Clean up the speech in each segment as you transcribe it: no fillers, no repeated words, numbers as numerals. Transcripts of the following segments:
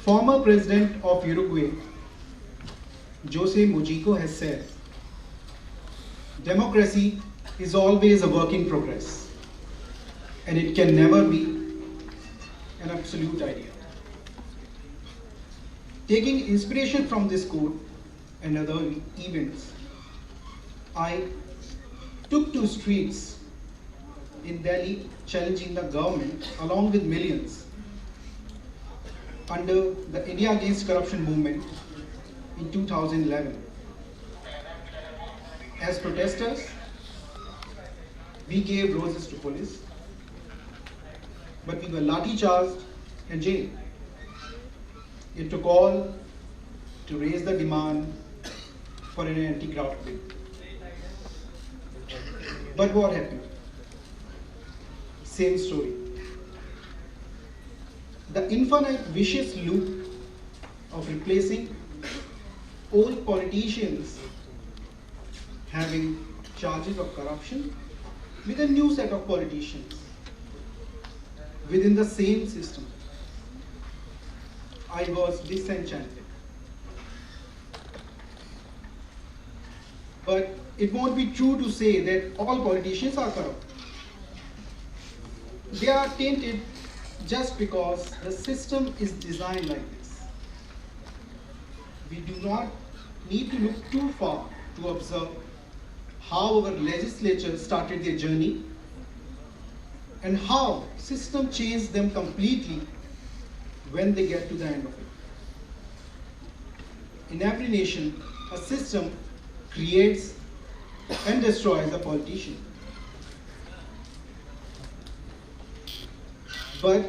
Former President of Uruguay, Jose Mujico, has said, democracy is always a work in progress, and it can never be an absolute idea. Taking inspiration from this quote and other events, I took to streets in Delhi challenging the government along with millions under the India Against Corruption movement in 2011. As protesters, we gave roses to police, but we were lathi charged and jailed. It took all to raise the demand for an anti-graft bill. But what happened? Same story. The infinite vicious loop of replacing old politicians having charges of corruption with a new set of politicians within the same system. I was disenchanted. But it won't be true to say that all politicians are corrupt. They are tainted just because the system is designed like this. We do not need to look too far to observe how our legislature started their journey and how system changed them completely when they get to the end of it. In every nation, a system creates and destroys a politician. But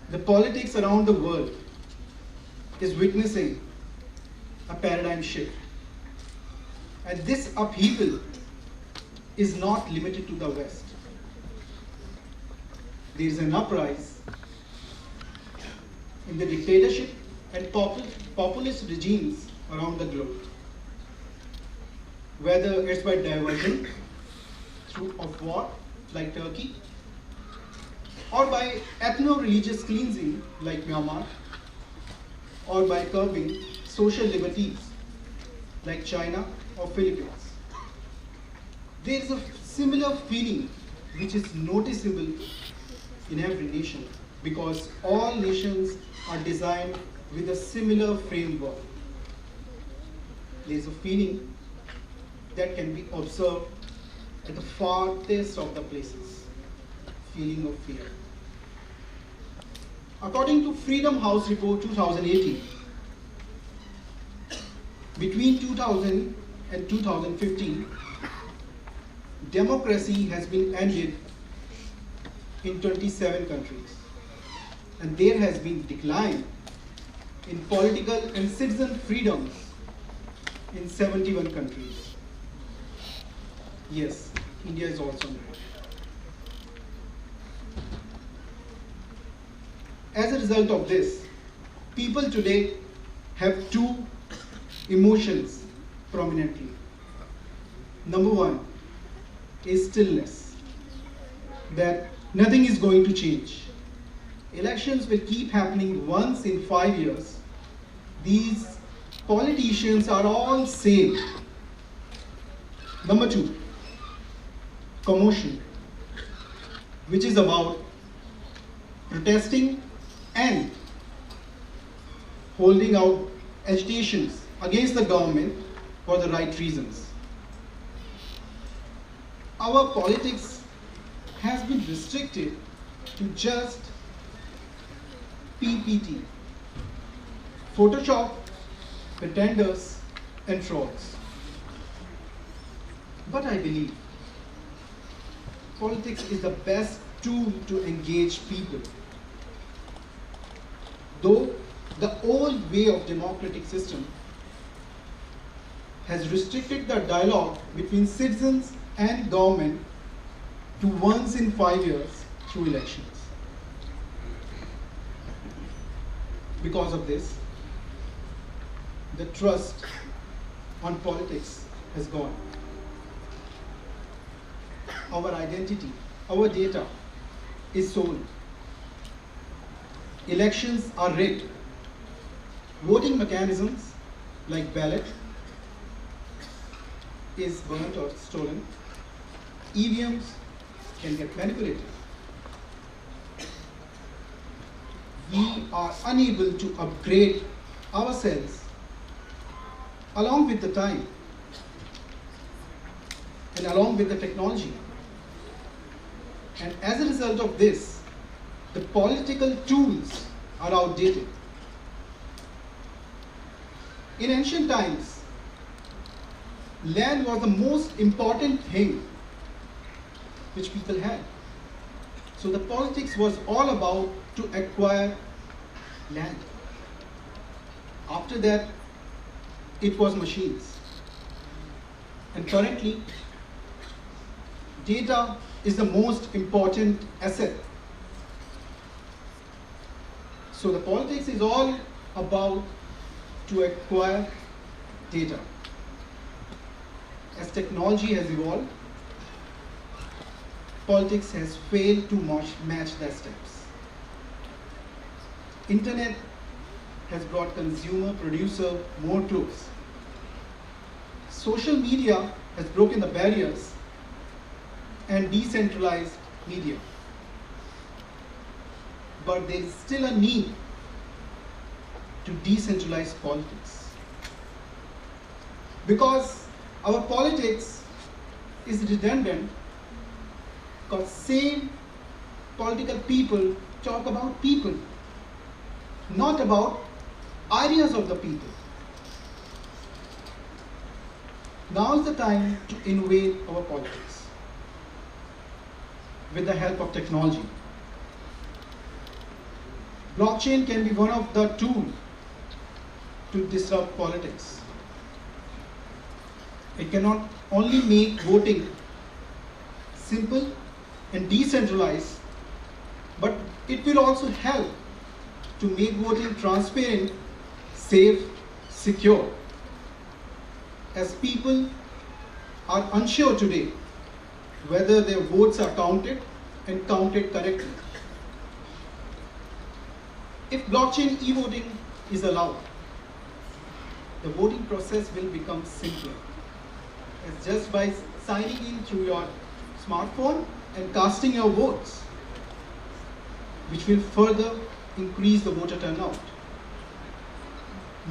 the politics around the world is witnessing a paradigm shift. And this upheaval is not limited to the West. There is an uprise in the dictatorship and populist regimes around the globe. Whether it's by diversion of war, like Turkey, or by ethno-religious cleansing, like Myanmar, or by curbing social liberties, like China or Philippines. There is a similar feeling which is noticeable in every nation, because all nations are designed with a similar framework. There is a feeling that can be observed at the farthest of the places, feeling of fear. According to Freedom House Report 2018, between 2000 and 2015, democracy has been ended in 27 countries, and there has been decline in political and citizen freedoms in 71 countries. Yes, India is also there. As a result of this, people today have two emotions prominently. Number one is stillness, that nothing is going to change. Elections will keep happening once in 5 years. These politicians are all same. Number two, commotion, which is about protesting and holding out agitations against the government for the right reasons. Our politics has been restricted to just PPT, Photoshop, pretenders, and frauds. But I believe politics is the best tool to engage people. Though the old way of democratic system has restricted the dialogue between citizens and government to once in 5 years through elections. Because of this, the trust on politics has gone. Our identity, our data is sold. Elections are rigged Voting mechanisms like ballot is burnt or stolen. EVMs can get manipulated. We are unable to upgrade ourselves along with the time and along with the technology. And as a result of this, the political tools are outdated. In ancient times, land was the most important thing which people had. So the politics was all about to acquire land. After that, it was machines. And currently, data is the most important asset. So the politics is all about to acquire data. As technology has evolved, politics has failed to match the steps. Internet has brought consumer, producer more close. Social media has broken the barriers and decentralized media. But there is still a need to decentralize politics. Because our politics is redundant, because same political people talk about people, not about ideas of the people. Now is the time to innovate our politics with the help of technology. Blockchain can be one of the tools to disrupt politics. It cannot only make voting simple and decentralized, but it will also help to make voting transparent, safe, secure. As people are unsure today whether their votes are counted and counted correctly. If blockchain e-voting is allowed, the voting process will become simpler. It's just by signing in through your smartphone and casting your votes, which will further increase the voter turnout.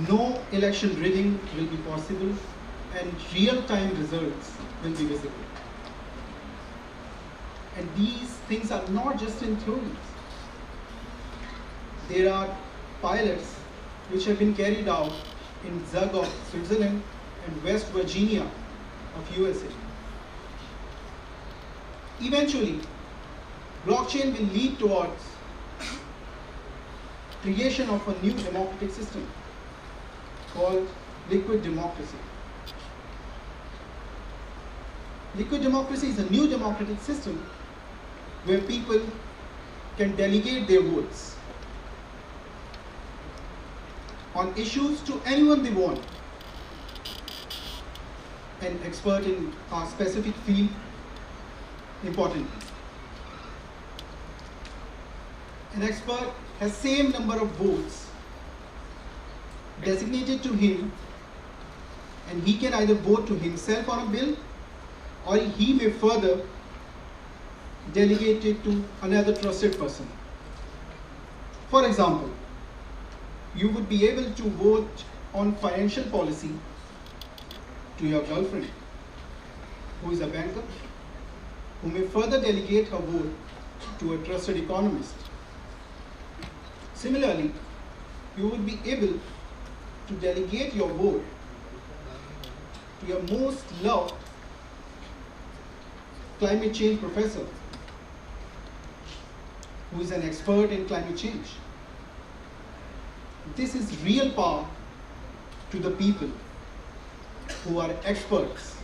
No election rigging will be possible and real-time results will be visible. And these things are not just in theories. There are pilots which have been carried out in Zug of Switzerland and West Virginia of USA. Eventually, blockchain will lead towards creation of a new democratic system called liquid democracy. Liquid democracy is a new democratic system where people can delegate their votes on issues to anyone they want. An expert in a specific field, importantly. An expert has same number of votes designated to him, and he can either vote to himself on a bill, or he may further delegate it to another trusted person. For example, you would be able to vote on financial policy to your girlfriend, who is a banker, who may further delegate her vote to a trusted economist. Similarly, you would be able to delegate your vote to your most loved climate change professor, who is an expert in climate change. This is real power to the people who are experts,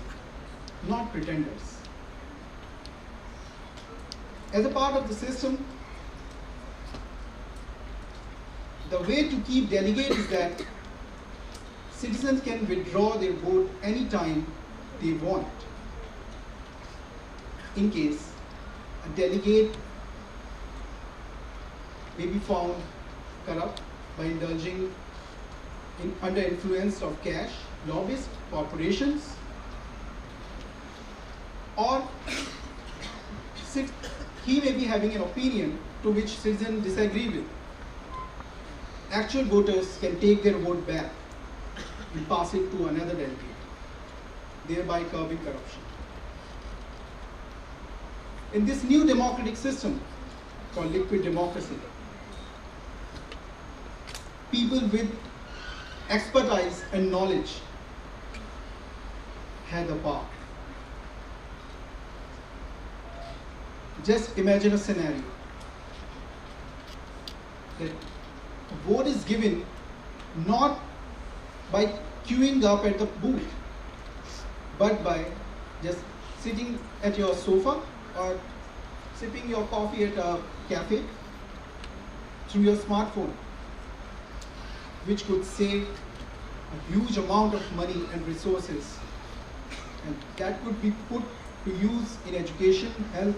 not pretenders. As a part of the system, the way to keep delegates is that citizens can withdraw their vote anytime they want. In case a delegate may be found corrupt by indulging under influence of cash, lobbyists, corporations, or he may be having an opinion to which citizens disagree with. Actual voters can take their vote back and pass it to another delegate, thereby curbing corruption. In this new democratic system called liquid democracy, people with expertise and knowledge have the power. Just imagine a scenario that a vote is given not by queuing up at the booth, but by just sitting at your sofa or sipping your coffee at a cafe through your smartphone, which could save a huge amount of money and resources, and that could be put to use in education, health,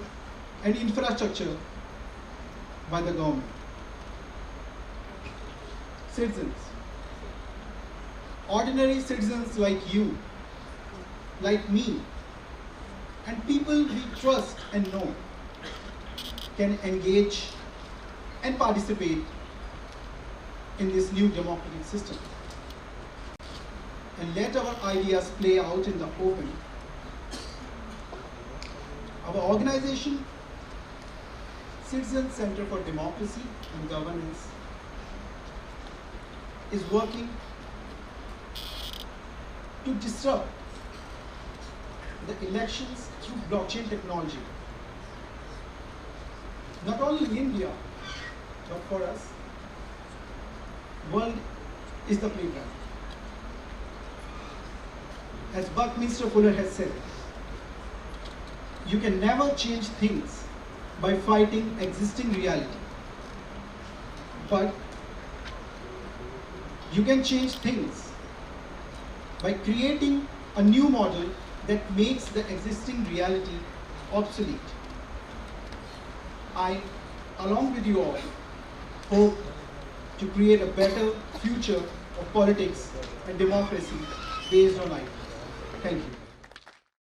and infrastructure by the government. Citizens, ordinary citizens like you, like me, and people we trust and know can engage and participate in this new democratic system and let our ideas play out in the open. Our organization, Citizen Center for Democracy and Governance, is working to disrupt the elections through blockchain technology. Not only in India, but for us, world is the playground. As Buckminster Fuller has said, you can never change things by fighting existing reality, but you can change things by creating a new model that makes the existing reality obsolete. I, along with you all, hope to create a better future of politics and democracy based on ideas. Thank you.